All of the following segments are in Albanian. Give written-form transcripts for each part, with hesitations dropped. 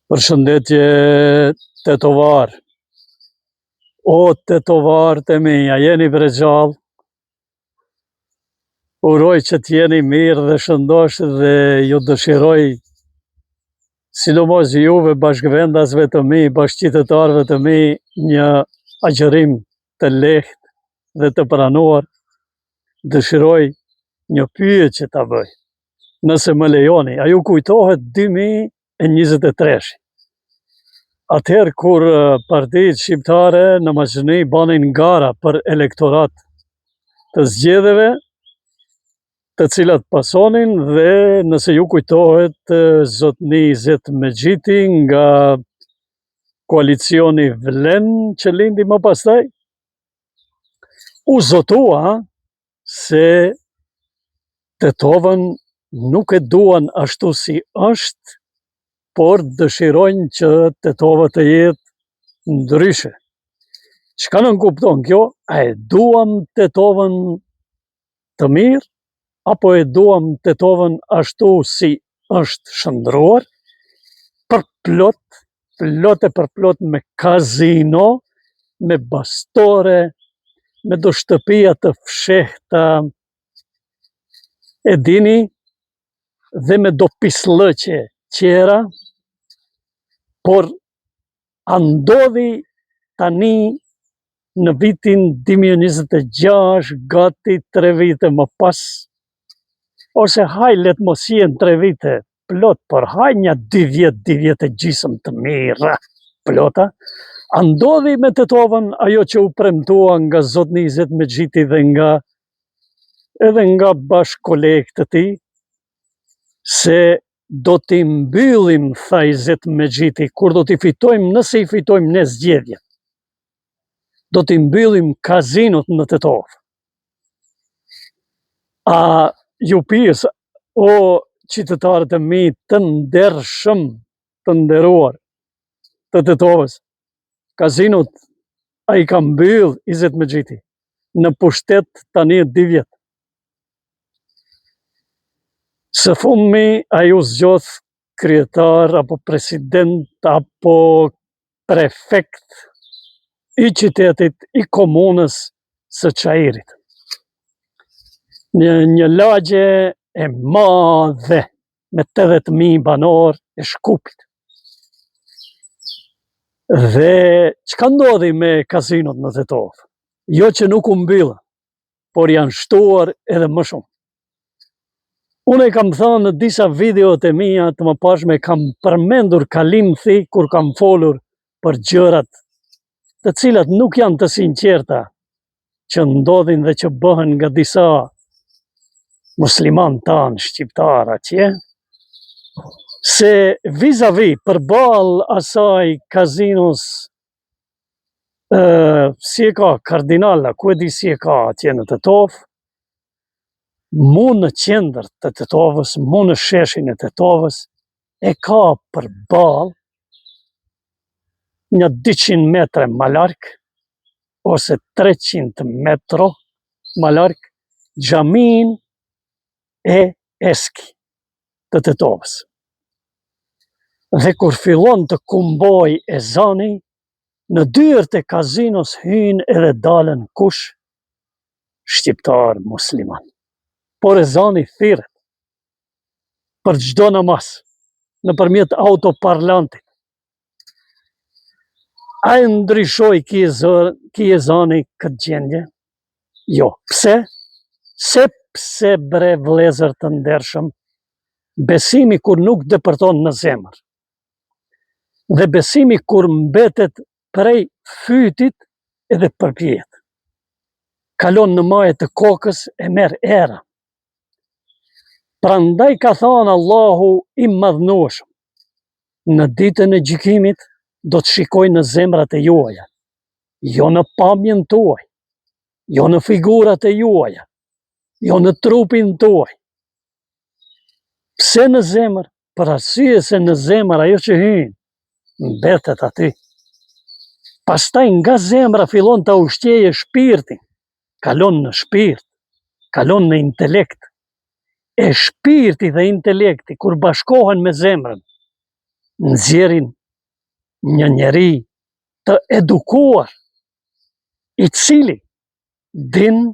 Përshëndetje tetovar. O tetovar të mia, jeni brezgjall. Uroj që t'jeni mirë dhe shëndosh dhe ju dëshiroj, sidomos juve bashkëvendasve të mi, bashkëqytetarëve të mi, një agjerim të lehtë dhe të pranuar. Dëshiroj një pyetje ta bëj, nëse më lejoni. A ju kujtohet 2023? Atëherë kur partitë shqiptare në Maqedoni banin gara për elektorat të zgjedhjeve, të cilat pasonin, dhe nëse ju kujtohet zotni Izet Mexhiti nga koalicioni Vlen që lindi më pastaj, u zotua se Tetovën nuk e duan ashtu si është, por dëshirojnë që Tetova të jetë ndryshe. Çka nën kupton kjo? A e duam Tetovën të mirë, apo e duam Tetovën ashtu si është shndruar, plot me kazino, me bastore, me do shtëpia të fshehta, e dini, dhe me do pislëqe qera, por a ndodhi tani në vitin 2026, gati 3 vite më pas, ose haj let mos jenë 3 vite plot, por haj një 2 vjet e gjysmë të mira plota, a ndodhi me Tetovën ajo që u premtua nga zotni Izet Mexhiti dhe edhe nga bashkëkolegët të tij, se do t'i mbyllim, tha Izet Mexhiti, kur do t'i fitojmë, nëse i fitojmë ne zgjedhjet, do t'i mbyllim kazinot në Tetovë. A ju pyes, o qytetarët e mi të ndershëm, të nderuar të Tetovës, kazinot a i ka mbyll Izet Mexhiti në pushtet tani 2 vjet. Së fundmi ai u zgjodh kryetar apo president apo prefekt i qytetit, i komunës së Çajirit. Një lagje e madhe me 80.000 banor e Shkupit. Dhe çka ndodhi me kazinot në Tetovë? Jo që nuk u mbyllën, por janë shtuar edhe më shumë. Unë e kam thënë në disa videot e mia të mëparshme, kam përmendur kalimthi kur kam folur për gjërat të cilat nuk janë të sinqerta që ndodhin dhe që bëhen nga disa musliman tanë shqiptar atje, se vis-a-vis përballë asaj kazinos, si e ka Kardinala, ku e di si e ka atje në Tetovë, mu në qendër të Tetovës, mu në sheshin e Tetovës, e ka përballë një 200 metre më larg, ose 300 metro më larg, xhamin e Eski të Tetovës. Dhe kur fillon të kumboj ezani, në dyert e kazinos hyjnë edhe dalën kush? Shqiptar musliman. Por ezani thirret për çdo namaz nëpërmjet autoparlantit. A e ndryshoi ky ezani këtë gjendje? Jo. Pse? Sepse bre vëllezër të ndershëm, besimi kur nuk depërton në zemër, dhe besimi kur mbetet prej fytit edhe përpjehet, kalon në majë të kokës e merr erë. Prandaj ka thënë Allahu i madhnueshëm, në ditën e gjykimit do të shikoj në zemrat e juaja, jo në pamjen tuaj, jo në figurat e juaja, jo në trupin tuaj. Pse në zemër? Për arsye se në zemër ajo që hyn mbetet aty. Pastaj nga zemra fillon ta ushqejë shpirtin, kalon në shpirt, kalon në intelekt. E shpirti dhe intelekti kur bashkohen me zemrën, nxjerrin një njeri të edukuar, i cili din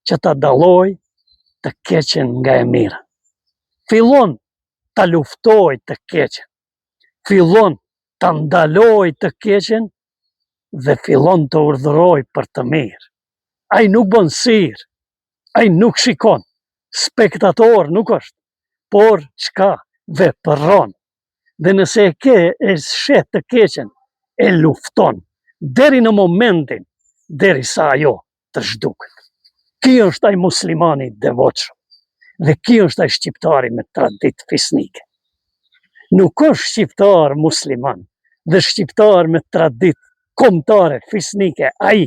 që ta dalloj të keqen nga e mira. Fillon ta luftoj të keqen, fillon ta ndaloj të keqen dhe fillon të urdhëroj për të mirë. Ai nuk bën sirë, ai nuk shikon, spektator nuk është, por çka vepron. Dhe nëse e ke e shet të keqen, e lufton deri në momentin derisa ajo të zhduket. Ky është ai muslimani i devotshëm. Dhe ky është ai shqiptari me traditë fisnike. Nuk është shqiptar musliman dhe shqiptar me traditë kombëtare fisnike ai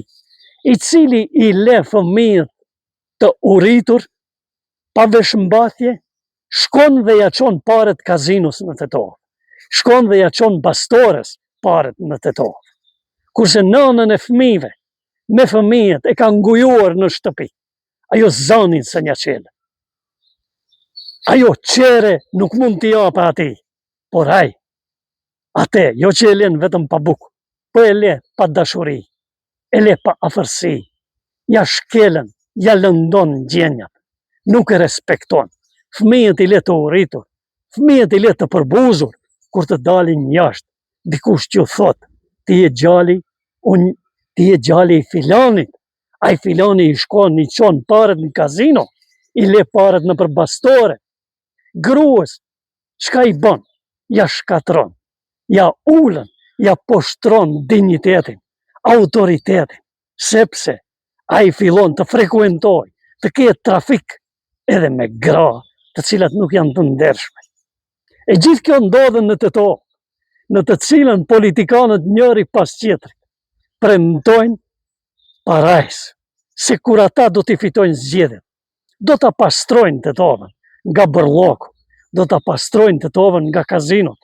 i cili i le fëmijët të uritur pa veshmbathje, shkon dhe ja çon paret kazinos në Tetov, shkon dhe ja çon bastores paret në Tetov, kurse nënën e fëmijëve me fëmijët e ka ngujuar në shtëpi. Ajo zanin se një qele. Ajo qere nuk mund t'i jape ati, por ai, ate, jo që e len vetëm pa bukë, po e le pa dashuri, e le pa afërsi, ja shkelen, ja lëndon gjenjat, nuk e respekton. Fëmijët i le të uritur, fëmijët i le të përbuzur, kur të dalin jashtë, dikush që thot, ti je gjali, ti je gjali i filanit, ai filani i shkon, i qon paret në kazino, i le paret në përbastore. Gruës, çka i bën? Ja shkatron, ja ulën, ja poshtron dignitetin, autoritetin, sepse ai fillon të frekuentoj, të ketë trafik edhe me gra të cilat nuk janë të ndershme. E gjithë kjo ndodhen në Tetov, në të cilën politikanët njëri pas tjetrit premtojnë parajsë, se kur ata do t'i fitojnë zgjedhjet, do ta pastrojnë Tetovën nga bërlloku, do ta pastrojnë Tetovën nga kazinot,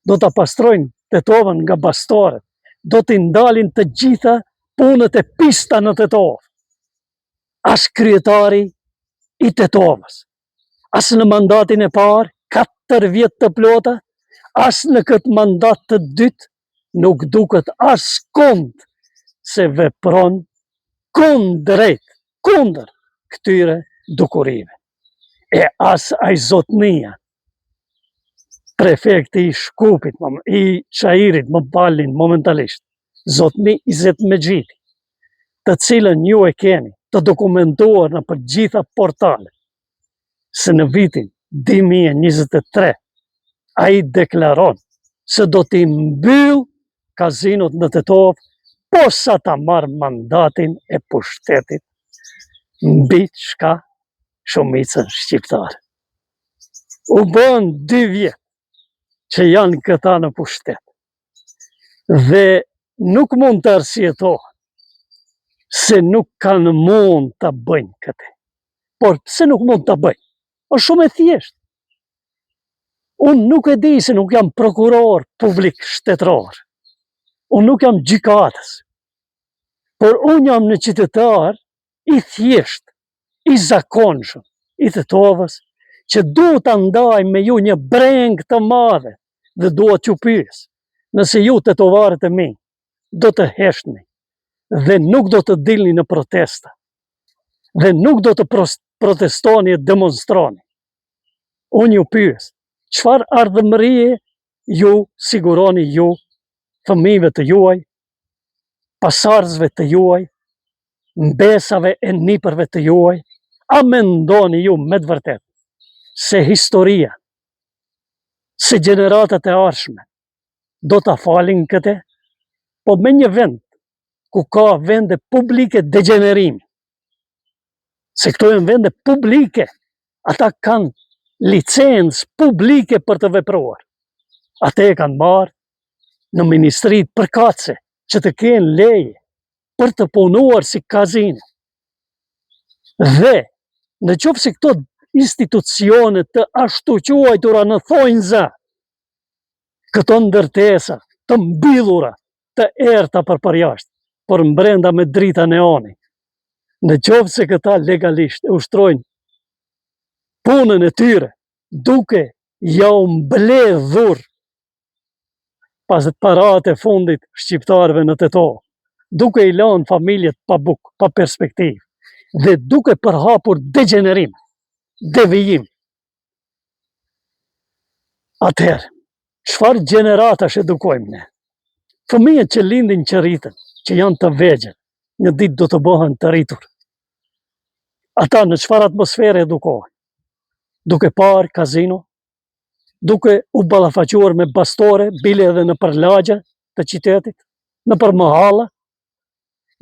do ta pastrojnë Tetovën nga bastoret, do t'i ndalin të gjitha punët e pista në Tetov. As kryetari i Tetovës, as në mandatin e parë, 4 vjet të plota, as në këtë mandat të dytë, nuk duket as kund se vepron kundrejt, kundër këtyre dukurive. E as ai zotnia, prefekti i Shkupit, i Çajirit, më palin momentalisht, zotni Izet Mexhiti, të cilën ju e keni të dokumentuar në për gjitha portale, se në vitin 2023 ai deklaron se do t'i mbyll kazinot në Tetov, posa ta marrë mandatin e pushtetit mbi çka shumicën shqiptare. U bën 2 vjet që janë këta në pushtet dhe nuk mund të arsyetohen se nuk kanë mund të bëjnë këtë. Por pse nuk mund të bëjnë? Është shumë e thjeshtë. Unë nuk e di se nuk jam prokuror publik shtetëror. Unë nuk jam gjykatës. Por unë jam në qytetar i thjesht, i zakonshëm, i Tetovës, që duhet të ndaj me ju një breng të madhe dhe duhet që pyes, nëse ju tetovarët e mi do të heshtni dhe nuk do të dilni në protesta dhe nuk do të protestoni e demonstroni. Unë ju pyes, çfarë ardhmërie ju siguroni ju, fëmijëve të juaj, pasardhësve të juaj, mbesave e nipërve të juaj? A mendoni ju me të vërtetë se historia, se gjeneratat e ardhshme do ta falin këtë? Po me një vend ku ka vende publike degenerimi, se këto janë vende publike, ata kanë licencë publike për të vepruar. Ate e kanë marrë në ministrit përkatëse që të kenë leje për të punuar si kazino. Dhe në qoftë se këto institucione të ashtu quajtura në thonjza, këto ndërtesa të mbyllura, të errta për përjashtë, por mbrenda me drita neoni, në qoftë se këta legalisht e ushtrojnë punën e tyre, duke ja mbledhur pas paratë e fundit shqiptarëve në Tetov, duke i lënë familjet pa bukë, pa perspektivë, dhe duke përhapur degenerim, devijim. Atëherë, çfarë gjeneratash edukojmë ne? Fëmijët që lindin, që rriten, që janë të vegjël, një ditë do të bëhen të rritur. Ata në çfarë atmosfere edukohen? Duke parë kazino, duke u ballafaquar me bastore, bile edhe në për lagje të qytetit, në për mahalla,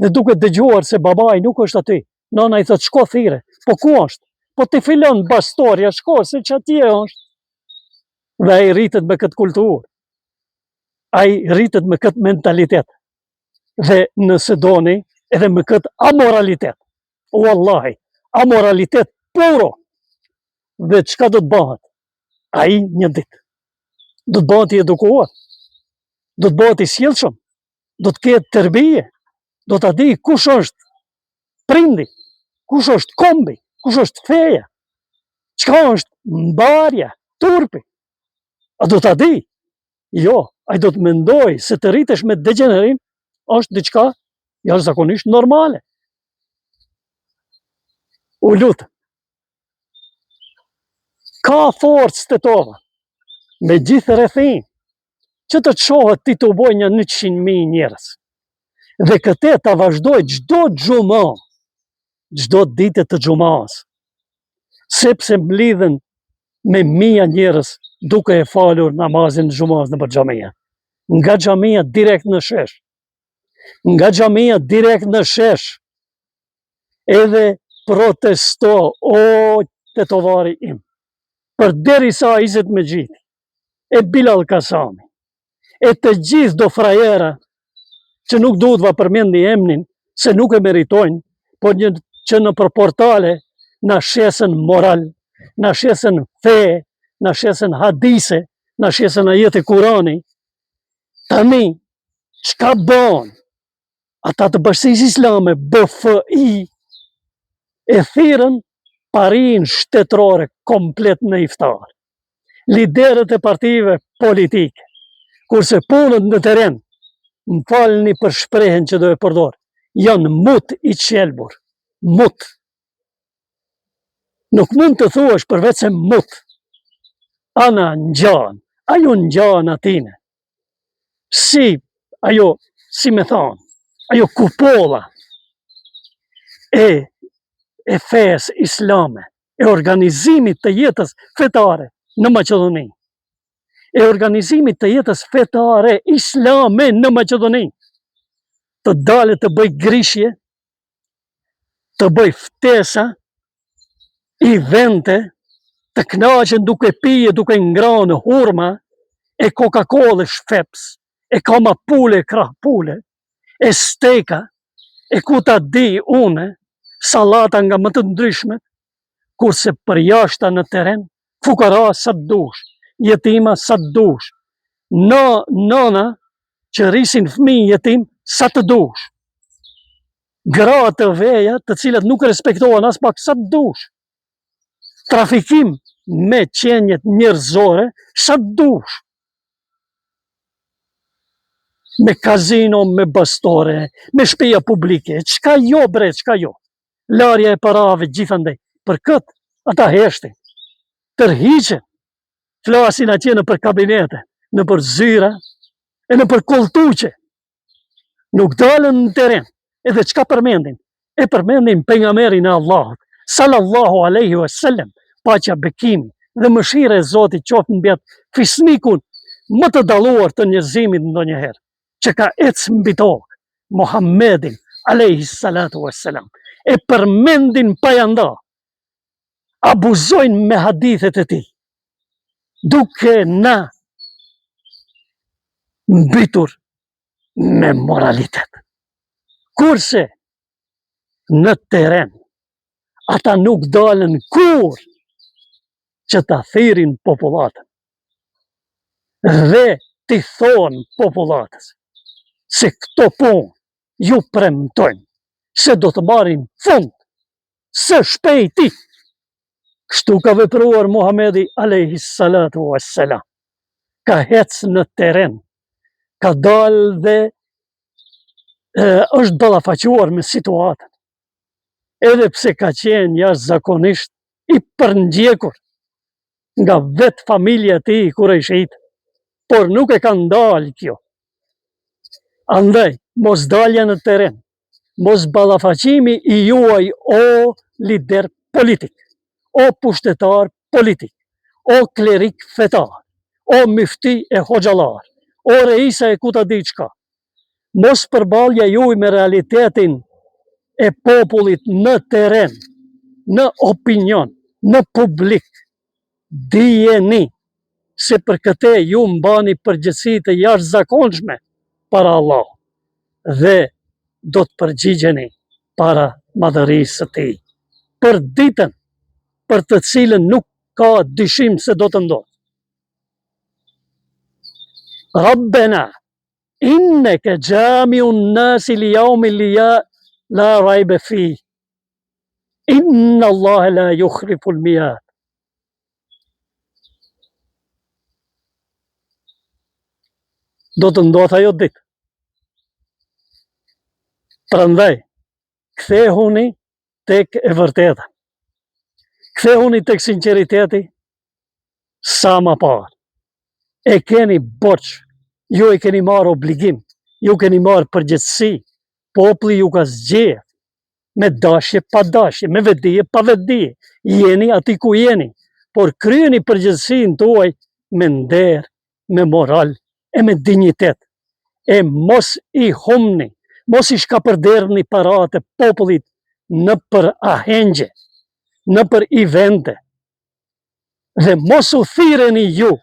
dhe duke dëgjuar se babai nuk është aty, nana i thot shko thire, po ku është? Po ti filon bastorja, shko se që atje është. Dhe ai rritet me këtë kulturë, ai rritet me këtë mentalitet, dhe nëse doni edhe me këtë amoralitet, wallahi, amoralitet puro. Dhe çka do të bëhet? Ai një ditë do të bëhet i edukuar, do të bëhet i sjellshëm, do të ketë tërbije, do ta di kush është prindi, kush është kombi, kush është feja, çka është mbarja, turpi. A do ta di? Jo, ai do të mendoj se të rritesh me degenerim është diçka jashtëzakonisht normale. U lutem, ka forcë Tetova, me gjithë rrethin, që të çohet ti të uboj një 100.000 njerëz. Dhe këtë ta vazhdoj çdo xhumë, çdo ditë të xhumas, sepse mblidhen me mija njerëz duke e falur namazin xhumas në xhamia. Nga xhamia direkt në shesh. Nga xhamia direkt në shesh. Edhe protesto, o tetovari im, përderisa Izet Mexhiti, e Bilal Kasami, e të gjithë do frajera që nuk duhet va përmendi emnin, se nuk e meritojnë, por që në për portale na shesën moral, na shesën fe, na shesën hadise, na shesën ajete Kurani. Tani, çka bën ata të Bashkisë Islame, BFI, e thirrën parin shtetërore komplet në iftar. Liderët e partive politike, kurse punët në teren, më falni për shprehjen që do e përdor, janë mut i qelbur, mut. Nuk mund të thuash përveç se mut. Ana ngjan, ajo ngjan atine. Si ajo, si me thonë, ajo kupolla e fesë islame, e organizimit të jetës fetare në Maqedoni, e organizimit të jetës fetare islame në Maqedoni, të dalë të bëj grishje, të bëj ftesa, evente, të knaqen duke pije, duke ngrënë hurma, e Coca-Cola shpeps, e kama pule, krah pule, e steka, e ku ta di une, salata nga më të ndryshme, kurse për jashta në teren, fukara sa të dush, jetima sa të dush, nëna që rrisin fëmijë jetim sa të dush, gra të veja të cilat nuk respektohen as pak sa të dush, trafikim me qenjet njerëzore sa të dush, me kazino, me bastore, me shtëpia publike, çka jo bre, çka jo. Larja e parave gjithandej. Për këtë, ata heshtin, tërhiqen, flasin atje në për kabinete, në për zyra, e në për koltuqe. Nuk dalën në teren, edhe çka përmendin? E përmendin pejgamberin e Allahut, sallallahu alaihi wasallam, paqja, bekimi dhe mëshira e Zotit qoftë mbi atë fisnikun më të dalluar të njerëzimit ndonjëherë, që ka ecë mbi tokë, Muhammedin alaihi salatu wassalam. E përmendin pajanda, abuzojnë me hadithet e tij, duke na mbitur me moralitet. Kurse në teren, ata nuk dalën kur që ta thirin popullatën dhe t'i thonë popullatës se këto punë ju premtojnë se do të marrin fund së shpejti. Kështu ka vepruar Muhamedi alayhi salatu wassalam. Ka hecë në teren ka dalë dhe është ballafaquar me situatën, edhe pse ka qenë jashtëzakonisht i përndjekur nga vetë familja e tij kurajshit, por nuk e ka ndalë kjo. Andaj, mos dalja në teren, mos ballafaqimi i juaj o lider politik, o pushtetar politik, o klerik fetar, o myfti e hoxhallar, o reisa e kuta diçka. Mos përballja juaj me realitetin e popullit në teren, në opinion, në publik. Dijeni se për këtë ju mbani përgjegjësi të jashtëzakonshme para Allah dhe do të përgjigjeni para madhërisë së tij për ditën për të cilën nuk ka dyshim se do të ndodhë. Rabbena inneke gjamiun nasi li yawmin la rayba fihi inna Allaha la yukhliful mi'ad. Do të ndodhë ajo ditë. Prandaj, kthehuni tek e vërteta. Kthehuni tek sinqeriteti sa më parë. E keni borx, ju e keni marrë obligim, ju keni marrë përgjegjësi, populli ju ka zgjedhur me dashje pa dashje, me vetdije pa vetdije. Jeni aty ku jeni, por kryeni përgjegjësinë tuaj me nder, me moral e me dinjitet. E mos i humni, mos i shkapërderni paratë e popullit në për ahengje, në për evente, dhe mos u thirreni ju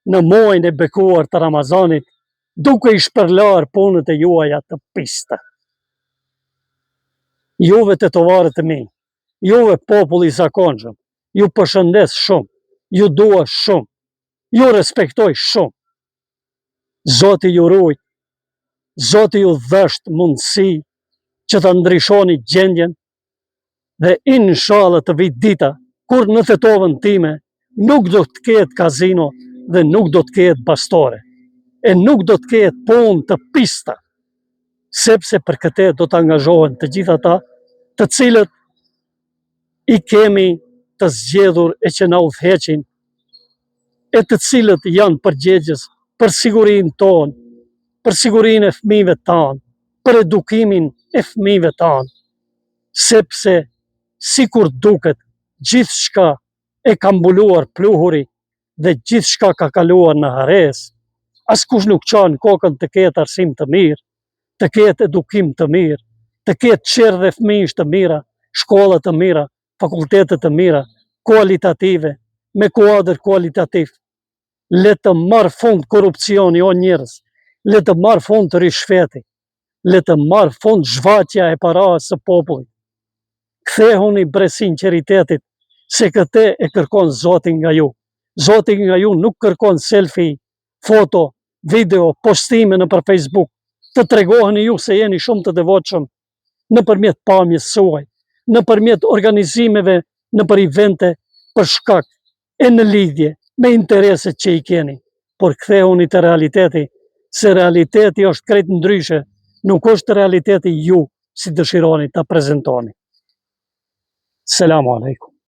në muajin e bekuar të Ramazanit duke i shpërlar punët e juaja të pista. Juve të tovarët e mi, juve populli i zakonshëm, ju përshëndes shumë, ju dua shumë, ju respektoj shumë. Zoti ju ruaj, Zoti ju dhësht mundësi që të ndryshoni gjendjen dhe inshallah të vit dita kur në Tetovën time nuk do të ketë kazino dhe nuk do të ketë bastore e nuk do të ketë punë të pista, sepse për këtë do të angazhohen të gjithë ata të cilët i kemi të zgjedhur e që na udhëheqin e të cilët janë përgjegjës për sigurinë tonë, për sigurinë e fëmijëve tanë, për edukimin e fëmijëve tanë, sepse sikur duket gjithçka e ka mbuluar pluhuri dhe gjithçka ka kaluar në hares, askush nuk çon kokën të ketë arsim të mirë, të ketë edukim të mirë, të ketë çerë dhe fëmijësh të mira, shkolla të mira, fakultete të mira, kualitative, me kuadër kualitativ. Le të marrë fund korrupsioni o njerëz, le të marrë fund rishfeti, le të marrë fund zhvatja e parave së popullit. Kthehuni bre sinqeritetit, se këtë e kërkon Zoti nga ju. Zoti nga ju nuk kërkon selfie, foto, video, postime nëpër Facebook, të tregoheni ju se jeni shumë të devotshëm nëpërmjet pamjes suaj, nëpërmjet organizimeve, nëpër evente, për shkak e në lidhje me intereset që i keni. Por kthehuni te realiteti, se realiteti është krejt ndryshe, nuk është realiteti ju si dëshironi ta prezentoni. Selamu alaikum.